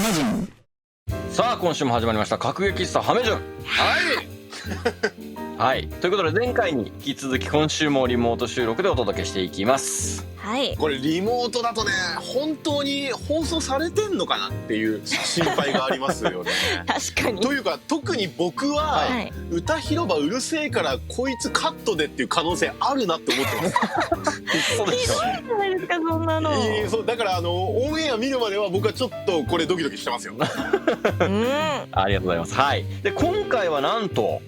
メ人。さあ今週も始まりました格撃喫茶ハメジュン。はい、ということで前回に引き続き今週もリモート収録でお届けしていきます。はい、これリモートだとね、本当に放送されてんのかなっていう心配がありますよね。確かに。というか特に僕は、はい、歌広場うるせえからこいつカットでっていう可能性あるなって思ってます。そうでしょ。ひどいじゃないですかそんなの。そうだからオンエア見るまでは僕はちょっとこれドキドキしてますよ。ありがとうございます。はい。で今回はなんと、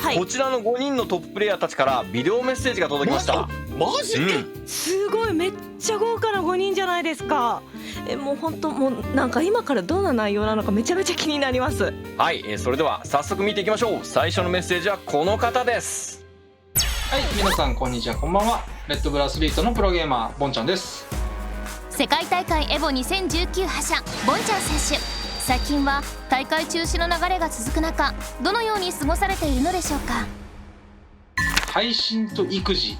はい、こちらの5人のトッププレイヤーたちからビデオメッセージが届きました。マジで、すごいめっちゃ豪華な5人じゃないですか。もう本当もうなんか今からどんな内容なのかめちゃめちゃ気になります。はい、それでは早速見ていきましょう。最初のメッセージはこの方です。はい、皆さんこんにちは、こんばんは。レッドブルアスリートのプロゲーマーボンちゃんです。世界大会エボ2019覇者ボンちゃん選手、最近は大会中止の流れが続く中、どのように過ごされているのでしょうか。配信と育児、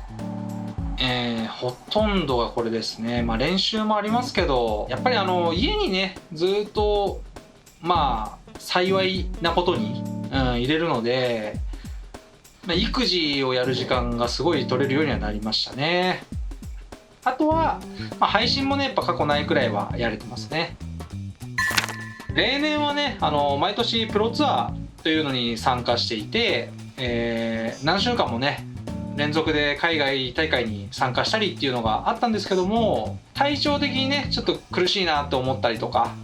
ほとんどがこれですね。まあ練習もありますけど、やっぱり家にねずっとまあ幸いなことに、入れるので、育児をやる時間がすごい取れるようにはなりましたね。あとは、配信もねやっぱ過去ないくらいはやれてますね。例年はね毎年プロツアーというのに参加していて、何週間もね連続で海外大会に参加したりっていうのがあったんですけども、体調的にねちょっと苦しいなと思ったりとか、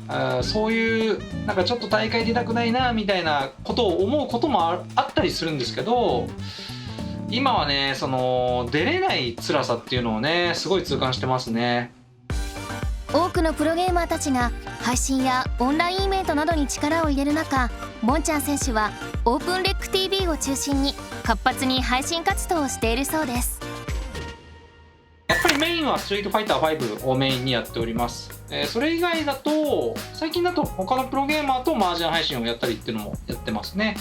そういうなんかちょっと大会出たくないなみたいなことを思うこともあったりするんですけど、今はねその出れない辛さっていうのをねすごい痛感してますね。多くのプロゲーマーたちが配信やオンラインイベントなどに力を入れる中、ボンちゃん選手はオープンレック TV を中心に活発に配信活動をしているそうです。やっぱりメインはストリートファイター5をメインにやっております。それ以外だと最近だと他のプロゲーマーと麻雀配信をやったりっていうのもやってますね。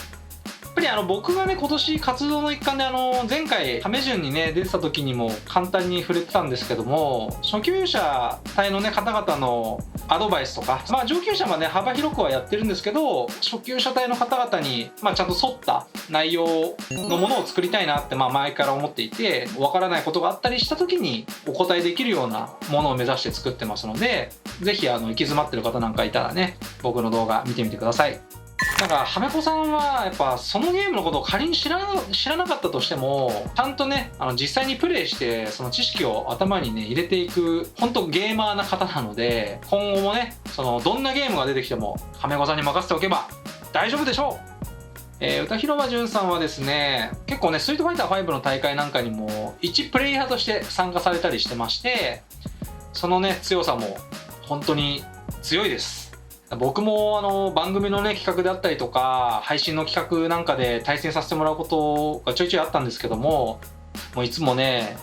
やっぱり僕がね今年活動の一環で前回ハメジュンにね出てた時にも簡単に触れてたんですけども、初級者帯のね方々のアドバイスとか、上級者はね幅広くはやってるんですけど、初級者帯の方々にちゃんと沿った内容のものを作りたいなって前から思っていて、わからないことがあったりした時にお答えできるようなものを目指して作ってますので、ぜひ行き詰まってる方なんかいたらね僕の動画見てみてください。なんかハメコさんはやっぱそのゲームのことを仮に知らなかったとしても、ちゃんとね実際にプレイしてその知識を頭にね入れていく本当ゲーマーな方なので、今後もねどんなゲームが出てきてもハメコさんに任せておけば大丈夫でしょう。歌広場淳さんはですね結構ねストリートファイター5の大会なんかにも一プレイヤーとして参加されたりしてまして、そのね強さも本当に強いです。僕も番組のね企画であったりとか配信の企画なんかで対戦させてもらうことがちょいちょいあったんですけども、もういつもね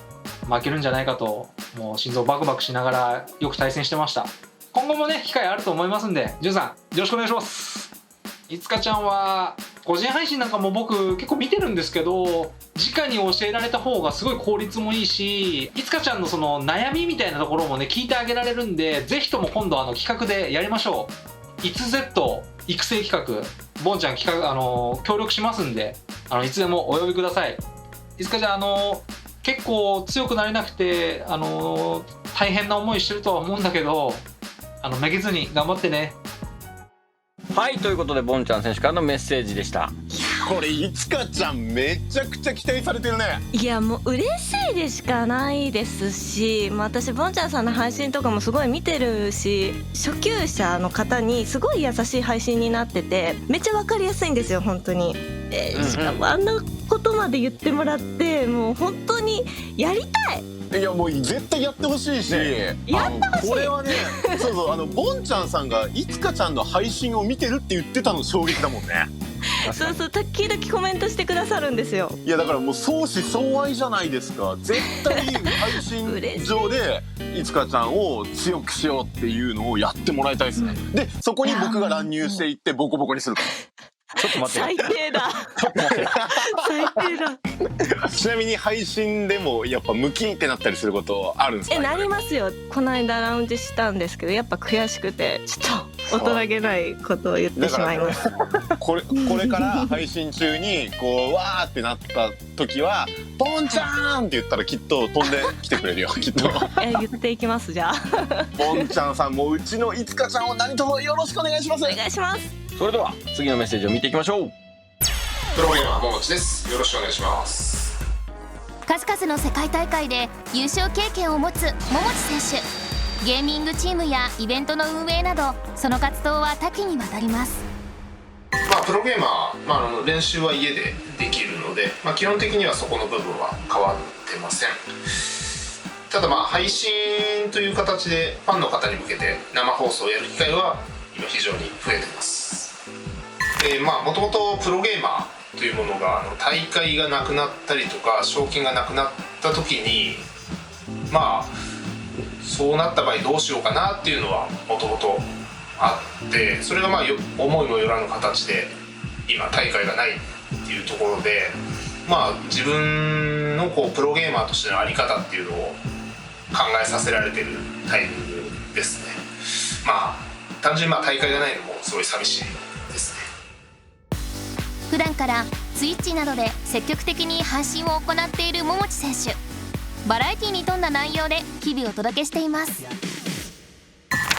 負けるんじゃないかともう心臓バクバクしながらよく対戦してました。今後もね機会あると思いますんで、じゅんさんよろしくお願いします。いつかちゃんは個人配信なんかも僕結構見てるんですけど、直に教えられた方がすごい効率もいいし、いつかちゃんのその悩みみたいなところもね聞いてあげられるんで、ぜひとも今度企画でやりましょう。いつ Z 育成企画、ボンちゃん企画協力しますんで、いつでもお呼びください。いつかじゃあ結構強くなれなくて大変な思いしてるとは思うんだけど、めげずに頑張ってね。はい、ということでボンちゃん選手からのメッセージでした。これいつかちゃんめちゃくちゃ期待されてるね。いやもう嬉しいでしかないですし、私ボンちゃんさんの配信とかもすごい見てるし、初級者の方にすごい優しい配信になっててめっちゃ分かりやすいんですよ本当に。しかもあんなことまで言ってもらって、もう本当にやりたい。いやもう絶対やってほしいし、やってほしい。これはねそうボンちゃんさんがいつかちゃんの配信を見てるって言ってたの衝撃だもんね。そう時々コメントしてくださるんですよ。いやだからもう相思相愛じゃないですか。絶対配信上でいつかちゃんを強くしようっていうのをやってもらいたいですね。でそこに僕が乱入していってボコボコにするから。ちょっと待って最低だちょっと待って最低だ。ちなみに配信でもやっぱムキってなったりすることあるんですか？なりますよ。この間ラウンジしたんですけど、やっぱ悔しくてちょっと大人げないことを言ってしまいます。これから配信中にこうわーってなった時はポンちゃんって言ったらきっと飛んできてくれるよきっと。言っていきますじゃあ。ポンちゃんさんもうちのいつかちゃんを何卒よろしくお願いします。お願いします。それでは次のメッセージを見ていきましょう。プロゲーマーももちです。よろしくお願いします。数々の世界大会で優勝経験を持つ桃地選手。ゲーミングチームやイベントの運営などその活動は多岐にわたります。プロゲーマー、練習は家でできるので、基本的にはそこの部分は変わってません。ただ配信という形でファンの方に向けて生放送をやる機会は今非常に増えてます。もともとプロゲーマーというものが大会がなくなったりとか賞金がなくなった時にそうなった場合どうしようかなっていうのはもともとあって、それが思いもよらぬ形で今大会がないっていうところで、自分のプロゲーマーとしての在り方っていうのを考えさせられてるタイミングですね。単純に大会がないのもすごい寂しいですね。普段から Twitch などで積極的に配信を行っている桃地選手。バラエティに富んだ内容で日々お届けしています。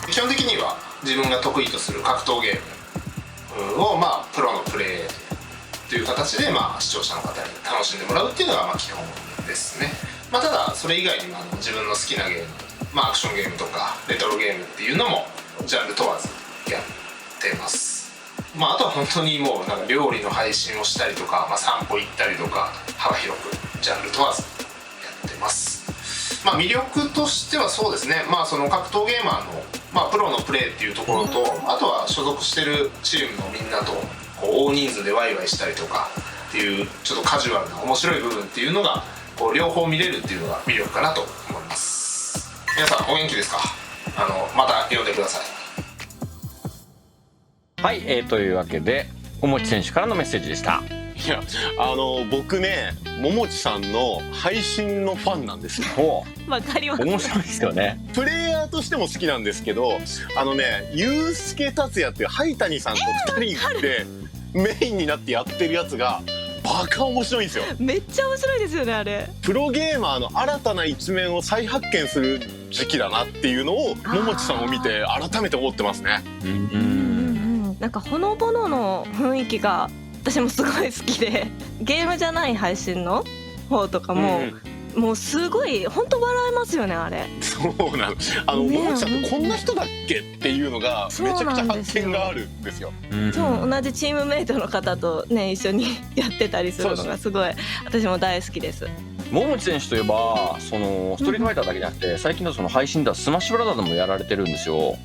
基本的には自分が得意とする格闘ゲームをプロのプレイという形で視聴者の方に楽しんでもらうっていうのが基本ですね。ただそれ以外にも自分の好きなゲーム、アクションゲームとかレトロゲームっていうのもジャンル問わずやってます。あとは本当にもう料理の配信をしたりとか、散歩行ったりとか幅広くジャンル問わずやってます。魅力としてはそうですね、その格闘ゲーマーの、プロのプレーっていうところと、あとは所属してるチームのみんなと大人数でワイワイしたりとかっていうちょっとカジュアルな面白い部分っていうのが両方見れるっていうのが魅力かなと思います。皆さんお元気ですか？また呼んでください。はい、というわけでおもち選手からのメッセージでした。いや僕ね桃地さんの配信のファンなんですよ。わかります。面白いですよね。プレイヤーとしても好きなんですけどユースケ達也っていう灰谷さんと2人でメインになってやってるやつがバカ面白いんですよ。めっちゃ面白いですよねあれ。プロゲーマーの新たな一面を再発見する時期だなっていうのを桃地さんを見て改めて思ってますね。なんかほのぼのの雰囲気が私もすごい好きで、ゲームじゃない配信の方とかも、もうすごい本当笑えますよねあれ。そうなの。桃地さんってこんな人だっけっていうのがめちゃくちゃ発見があるんですよ。そう同じチームメイトの方とね一緒にやってたりするのがすごい私も大好きです。桃地選手といえばそのストリートファイターだけじゃなくて、最近のその配信ではスマッシュブラザーズもやられてるんですよ。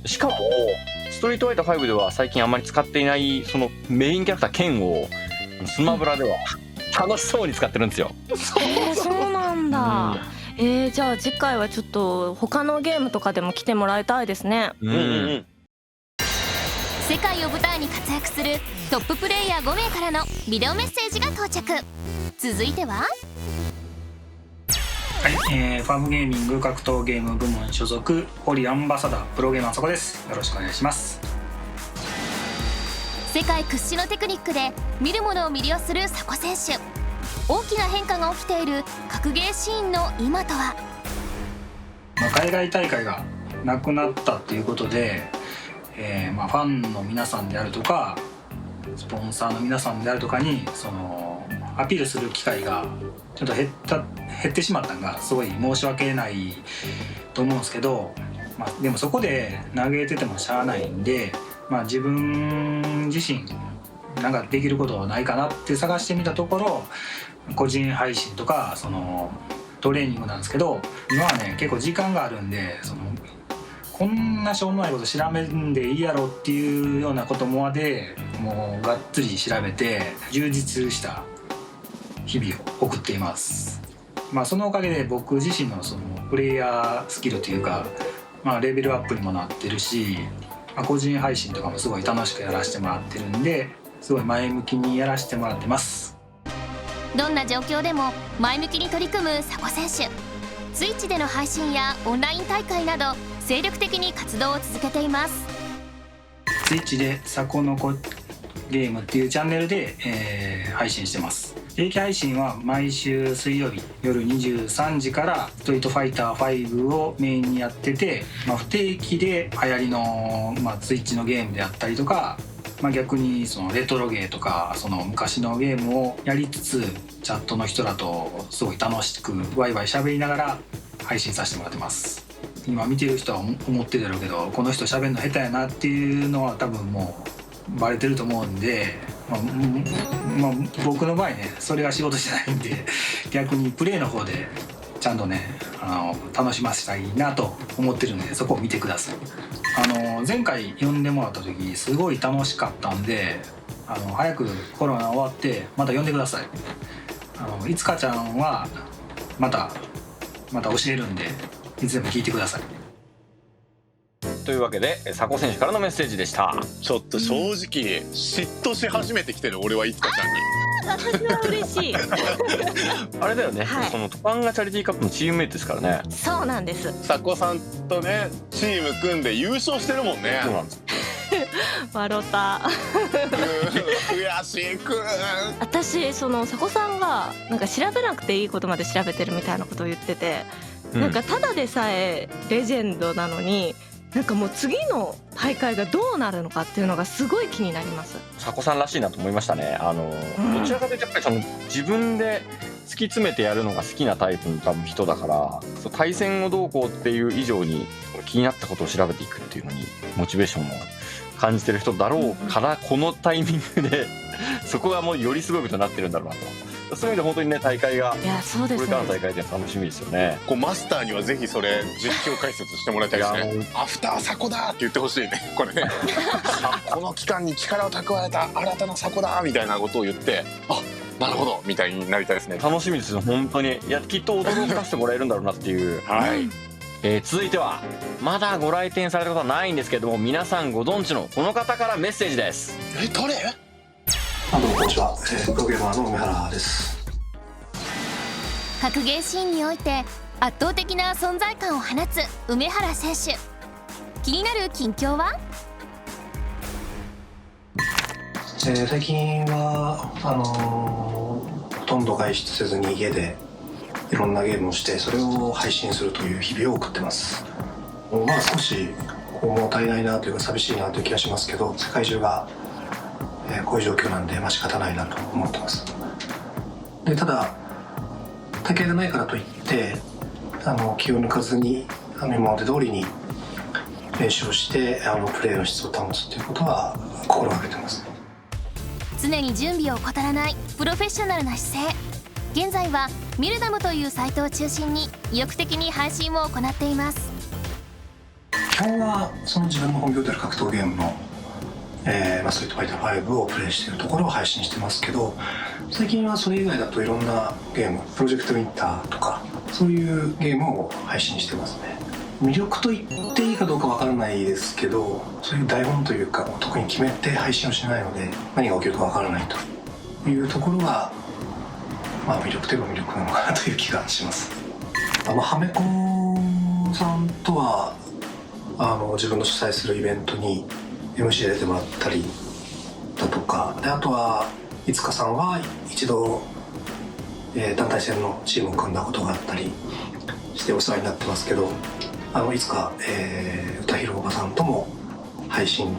しかもストリートファイター5では最近あんまり使っていないそのメインキャラクター剣をスマブラでは楽しそうに使ってるんですよ。そうなんだ。じゃあ次回はちょっと他のゲームとかでも来てもらいたいですね。世界を舞台に活躍するトッププレイヤー5名からのビデオメッセージが到着。続いてははい、ファームゲーミング格闘ゲーム部門所属ホリアンバサダープロゲーマーそこです。よろしくお願いします。世界屈指のテクニックで見る者を魅了するサコ選手。大きな変化が起きている格ゲーシーンの今とは。海外大会がなくなったっていうことで、ファンの皆さんであるとかスポンサーの皆さんであるとかにそのアピールする機会がちょっと減ってしまったのがすごい申し訳ないと思うんですけど、でもそこで嘆いててもしゃあないんで、自分自身なんかできることはないかなって探してみたところ、個人配信とかそのトレーニングなんですけど、今はね結構時間があるんでこんなしょうもないこと調べんでいいやろっていうようなことまでもうがっつり調べて充実した日々を送っています。そのおかげで僕自身のそのプレイヤースキルというか、レベルアップにもなってるし、個人配信とかもすごい楽しくやらせてもらってるんで、すごい前向きにやらせてもらってます。どんな状況でも前向きに取り組む佐古選手。Twitch での配信やオンライン大会など精力的に活動を続けています。 Twitch で佐古の子ゲームっていうチャンネルで、配信してます。定期配信は毎週水曜日夜23時からストリートファイター5をメインにやってて、不定期で流行りの、Twitch のゲームであったりとか、逆にそのレトロゲーとかその昔のゲームをやりつつチャットの人らとすごい楽しくワイワイ喋りながら配信させてもらってます。今見てる人は思ってるだろうけど、この人喋るの下手やなっていうのは多分もうバレてると思うんで、僕の場合ねそれが仕事じゃないんで、逆にプレイの方でちゃんとね楽しませたいなと思ってるんで、そこを見てください。前回呼んでもらった時すごい楽しかったんで、早くコロナ終わってまた呼んでください。いつかちゃんはまた教えるんで、いつでも聞いてください。というわけで佐古選手からのメッセージでした。ちょっと正直嫉妬し始めてきてる俺はいつかちゃんに。私は嬉しいあれだよね、はいそのトパンガチャリティーカップのチームメイトですからね。そうなんです。佐古さんとねチーム組んで優勝してるもんね。そうなんです。笑った悔しいくん。私その佐古さんがなんか調べなくていいことまで調べてるみたいなことを言ってて、なんかただでさえレジェンドなのに、なんかもう次の大会がどうなるのかっていうのがすごい気になります。佐古さんらしいなと思いましたね。どちらかというとやっぱりその自分で突き詰めてやるのが好きなタイプの多分人だから、そう対戦をどうこうっていう以上に気になったことを調べていくっていうのにモチベーションを感じてる人だろうから、このタイミングでそこがもうよりすごいことになってるんだろうなと。そういう意味で本当にね大会がいやそうですね、これからの大会で楽しみですよね。こうマスターにはぜひそれ実況解説してもらいたいですね。アフター佐古だって言ってほしいねこれねこの期間に力を蓄えた新たな佐古だみたいなことを言って、あなるほどみたいになりたいですね。楽しみですよ本当に。いやきっと驚かせてもらえるんだろうなっていうはい、続いてはまだご来店されたことはないんですけども、皆さんご存知のこの方からメッセージです。誰？どうもこんにちは、プロゲーマーの梅原です。格ゲーシーンにおいて圧倒的な存在感を放つ梅原選手。気になる近況は？最近はほとんど外出せずに家でいろんなゲームをしてそれを配信するという日々を送ってます。少し物足りないなというか寂しいなという気がしますけど、世界中がこういう状況なんで仕方ないなと思ってます。でただ大会がないからといって気を抜かずに今まで通りに練習をしてプレーの質を保つということは心がけてます。常に準備を怠らないプロフェッショナルな姿勢。現在はミルダムというサイトを中心に意欲的に配信を行っています。基本はその自分の本業である格闘ゲームのストリートファイター5をプレイしているところを配信してますけど、最近はそれ以外だといろんなゲーム、プロジェクトウィンターとかそういうゲームを配信してますね。魅力と言っていいかどうかわからないですけど、そういう台本というか特に決めて配信をしないので何が起きるかわからないというところが魅力といえば魅力なのかなという気がします。ハメコンさんとは自分の主催するイベントに MC で出てもらったりだとかで、あとはいつかさんは一度、団体戦のチームを組んだことがあったりしてお世話になってますけど、いつか、歌広おばさんとも配信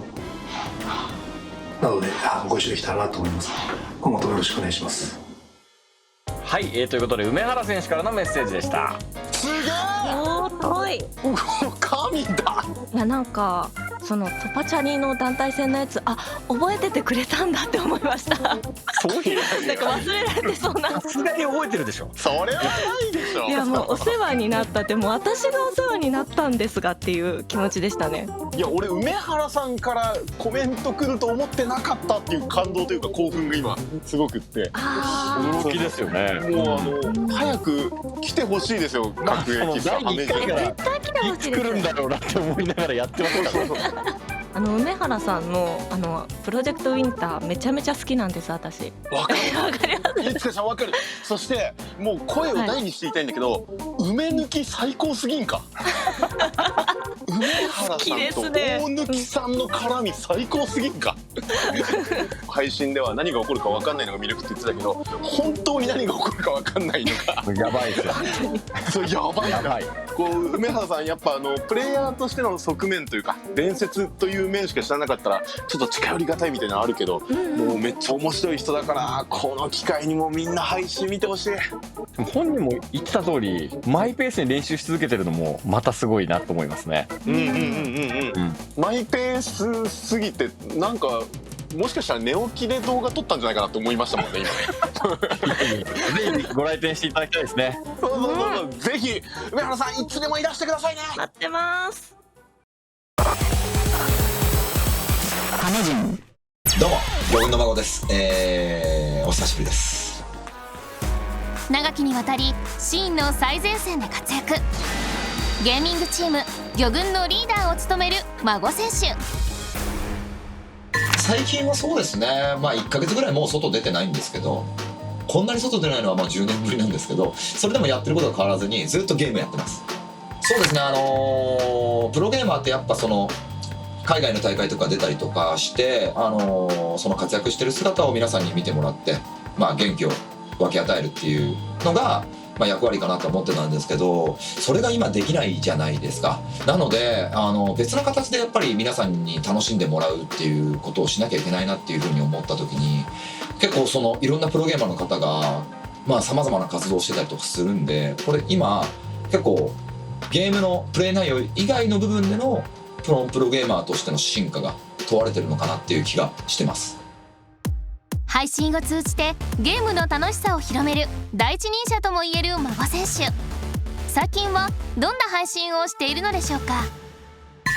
などでご一緒できたらなと思います。今後ともよろしくお願いします。はい、ということで梅原選手からのメッセージでした。すげえ尊い。神だ。いやなんかそのトパチャリの団体戦のやつ覚えててくれたんだって思いました。そういうなんか忘れられてそうな。さすがに覚えてるでしょ。それはないでしょ。いやもうお世話になったって、もう私がお世話になったんですがっていう気持ちでしたね。いや俺梅原さんからコメント来ると思ってなかったっていう感動というか興奮が今すごくって、驚きですよね。もう早く来てほしいですよ。各駅さん第1回から絶対来てほしいです。いつ来るんだろうなって思いながらやってましたから。梅原さんのプロジェクトウィンターめちゃめちゃ好きなんです私。わかるわかります。いつかちゃんわかる。そしてもう声を大にして言いたいんだけど、梅抜き最高すぎんか。梅原さんと好きですね大貫さんの絡み最高すぎんか。配信では何が起こるか分かんないのが魅力って言ってたけど、本当に何が起こるか分かんないのがやばいですよ。そうやばいやばい。こう梅原さんやっぱプレイヤーとしての側面というか伝説という面しか知らなかったらちょっと近寄りがたいみたいなのあるけど、もうめっちゃ面白い人だからこの機会にもみんな配信見てほしい。でも本人も言ってた通りマイペースに練習し続けてるのもまたすごいなと思いますね。マイペースすぎてなんかもしかしたら寝起きで動画撮ったんじゃないかなと思いましたもんね今ね。ぜひご来店していただきたいですね。そうそうそうそう、ぜひ梅原さんいつでもいらしてくださいね。待ってます。どうも魚群の孫です。お久しぶりです。長きにわたりシーンの最前線で活躍、ゲーミングチーム魚群のリーダーを務める孫選手。最近はそうですね、まあ1ヶ月ぐらいもう外出てないんですけど、こんなに外出ないのはまあ10年ぶりなんですけど、それでもやってることは変わらずにずっとゲームやってます。そうですね、プロゲーマーってやっぱその海外の大会とか出たりとかして、その活躍してる姿を皆さんに見てもらって、まあ、元気を分け与えるっていうのが、まあ、役割かなと思ってたんですけど、それが今できないじゃないですか。なので別の形でやっぱり皆さんに楽しんでもらうっていうことをしなきゃいけないなっていうふうに思った時に、結構そのいろんなプロゲーマーの方がまあ様々な活動をしてたりとかするんで、これ今結構ゲームのプレイ内容以外の部分でのプロゲーマーとしての進化が問われてるのかなっていう気がしてます。配信を通じてゲームの楽しさを広める第一人者ともいえる孫選手。最近はどんな配信をしているのでしょうか。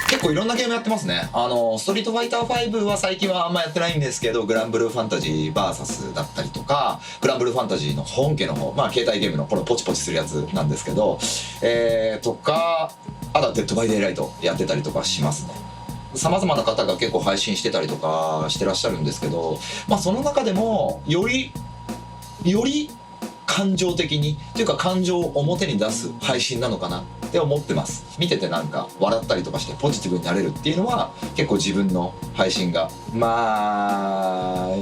結構いろんなゲームやってますね。ストリートファイター5は最近はあんまやってないんですけど、グランブルーファンタジー VS だったりとか、グランブルーファンタジーの本家の方、まあ携帯ゲームのこのポチポチするやつなんですけど、とか、あとはデッドバイデイライトやってたりとかしますね。様々な方が結構配信してたりとかしてらっしゃるんですけど、まあその中でもより感情的にというか感情を表に出す配信なのかなって思ってます。見ててなんか笑ったりとかしてポジティブになれるっていうのは結構自分の配信がまあ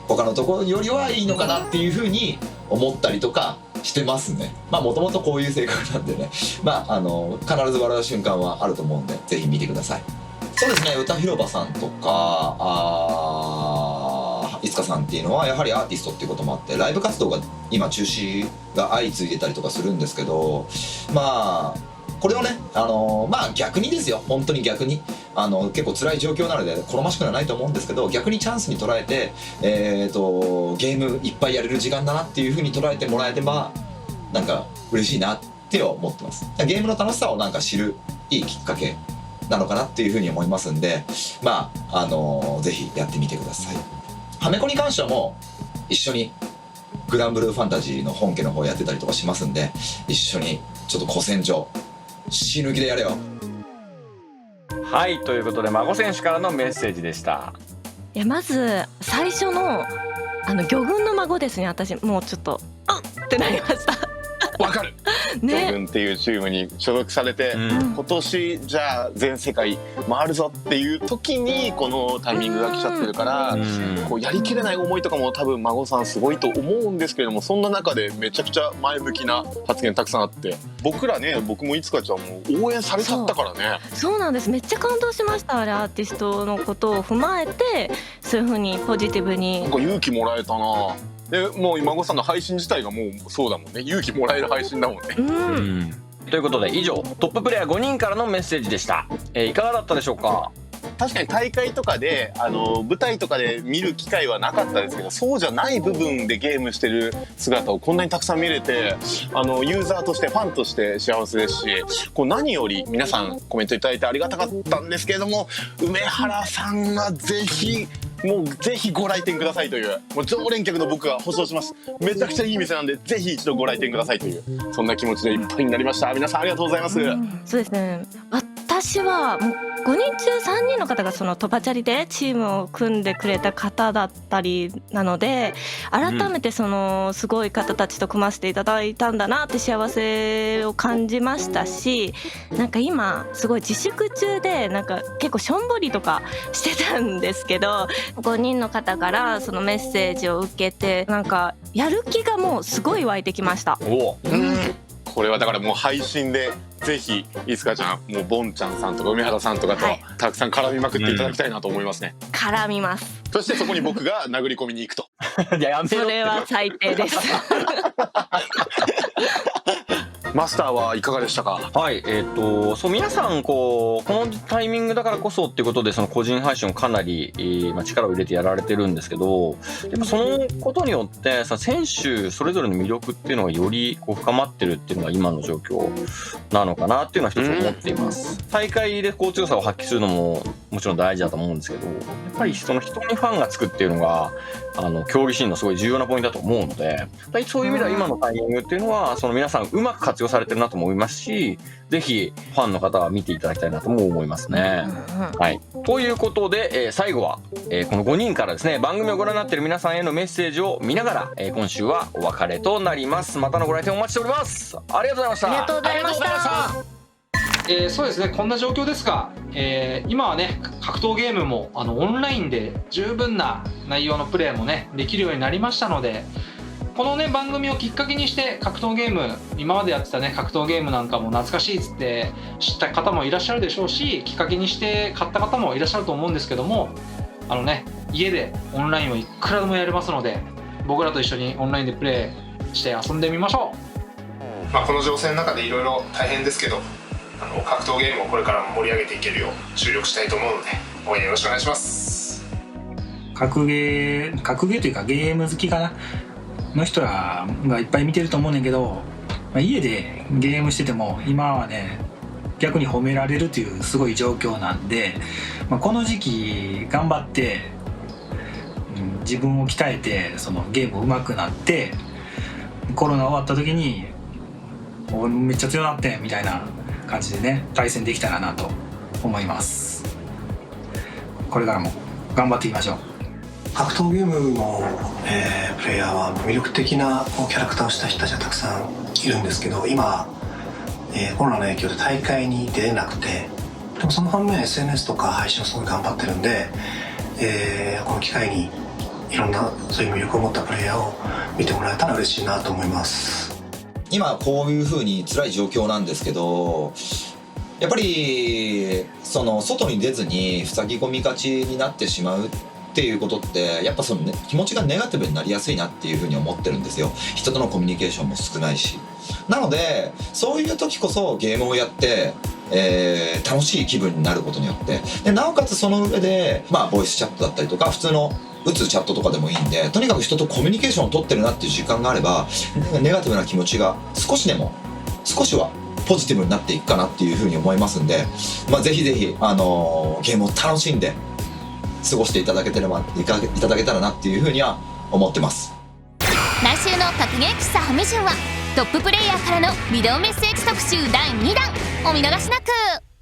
他のところよりはいいのかなっていうふうに思ったりとかしてますね。まあもともとこういう性格なんでね、まあ必ず笑う瞬間はあると思うんでぜひ見てください。そうですね、歌広場さんとかいつかさんっていうのはやはりアーティストっていうこともあってライブ活動が今中止が相次いでたりとかするんですけど、まあこれをねまあ逆にですよ、本当に逆に結構辛い状況なので好ましくはないと思うんですけど、逆にチャンスに捉えてゲームいっぱいやれる時間だなっていう風に捉えてもらえればなんか嬉しいなって思ってます。ゲームの楽しさをなんか知るいいきっかけなのかなっていう風に思いますんで、まあぜひやってみてください。はめこに関してはもう一緒にグランブルーファンタジーの本家の方やってたりとかしますんで、一緒にちょっと古戦場死ぬ気でやれよ。はい、ということで孫選手からのメッセージでした。いやまず最初の魚群の孫ですね。私もうちょっとってなりました。わかる。ね、魚群っていうチームに所属されて、今年じゃあ全世界回るぞっていう時にこのタイミングが来ちゃってるから、こうやりきれない思いとかも多分孫さんすごいと思うんですけれども、そんな中でめちゃくちゃ前向きな発言たくさんあって、僕もいつかちゃんも応援されちゃったからね。そうなんです。めっちゃ感動しました。あれアーティストのことを踏まえてそういう風にポジティブになんか勇気もらえたな。でもう孫さんの配信自体がもうそうだもんね。勇気もらえる配信だもんね。ということで以上トッププレイヤー5人からのメッセージでした。いかがだったでしょうか。確かに大会とかで舞台とかで見る機会はなかったですけど、そうじゃない部分でゲームしてる姿をこんなにたくさん見れてユーザーとしてファンとして幸せですし、こう何より皆さんコメントいただいてありがたかったんですけれども、梅原さんがぜひご来店くださいという、もう常連客の僕が保証します。めちゃくちゃいい店なんでぜひ一度ご来店くださいという、そんな気持ちでいっぱいになりました。皆さんありがとうございます。そうですね、私私はもう5人中3人の方がそのトパチャリでチームを組んでくれた方だったりなので、改めてそのすごい方たちと組ませていただいたんだなって幸せを感じましたし、なんか今すごい自粛中でなんか結構しょんぼりとかしてたんですけど、5人の方からそのメッセージを受けてなんかやる気がもうすごい湧いてきました。これはだからもう配信でぜひいつかちゃん、もうボンちゃんさんとか梅原さんとかとたくさん絡みまくっていただきたいなと思いますね。絡みます。そしてそこに僕が殴り込みに行くと。いや、やめろって。それは最低です。マスターはいかがでしたか？はい、そう皆さんこのタイミングだからこそっていうことでその個人配信をかなり、力を入れてやられてるんですけど、やっぱそのことによって選手それぞれの魅力っていうのがより深まってるっていうのが今の状況なのかなっていうのは一つ思っています。大会で強さを発揮するのももちろん大事だと思うんですけど、やっぱりその人にファンがつくっていうのが競技シーンのすごい重要なポイントだと思うので、そういう意味では今のタイミングっていうのはその皆さんうまく活用されてるなと思いますし、ぜひファンの方は見ていただきたいなとも思いますね。はい、ということで、最後は、この5人からですね番組をご覧になっている皆さんへのメッセージを見ながら、今週はお別れとなります。またのご来店お待ちしております。ありがとうございました。ありがとうございました。そうですね、こんな状況ですが、今はね格闘ゲームもオンラインで十分な内容のプレイもねできるようになりましたので、このね番組をきっかけにして格闘ゲーム、今までやってたね格闘ゲームなんかも懐かしいっつって知った方もいらっしゃるでしょうし、きっかけにして買った方もいらっしゃると思うんですけども、家でオンラインをいくらでもやれますので、僕らと一緒にオンラインでプレイして遊んでみましょう。この情勢の中でいろいろ大変ですけど、格闘ゲームをこれからも盛り上げていけるよう注力したいと思うので応援よろしくお願いします。格ゲーというかゲーム好きかなの人らがいっぱい見てると思うねんけど、家でゲームしてても今はね逆に褒められるというすごい状況なんで、この時期頑張って、自分を鍛えてそのゲーム上手くなって、コロナ終わった時にめっちゃ強なってみたいな感じでね対戦できたらなと思います。これからも頑張っていきましょう。格闘ゲームの、プレイヤーは魅力的なキャラクターをした人たちがたくさんいるんですけど、今、コロナの影響で大会に出れなくて、でもその反面 SNS とか配信をすごい頑張ってるんで、この機会にいろんなそういう魅力を持ったプレイヤーを見てもらえたら嬉しいなと思います。今こういう風に辛い状況なんですけど、やっぱりその外に出ずに塞ぎ込みがちになってしまうっていうことってやっぱその、気持ちがネガティブになりやすいなっていうふうに思ってるんですよ。人とのコミュニケーションも少ないし、なのでそういう時こそゲームをやって、楽しい気分になることによって、でなおかつその上でボイスチャットだったりとか普通の打つチャットとかでもいいんで、とにかく人とコミュニケーションを取ってるなっていう時間があれば、ネガティブな気持ちが少しはポジティブになっていくかなっていうふうに思いますんで、ぜひぜひゲームを楽しんで過ごしていただけたらなっていうふうには思ってます。来週の格ゲー喫茶ハミジュンはトッププレイヤーからのビデオメッセージ特集第2弾、お見逃しなく。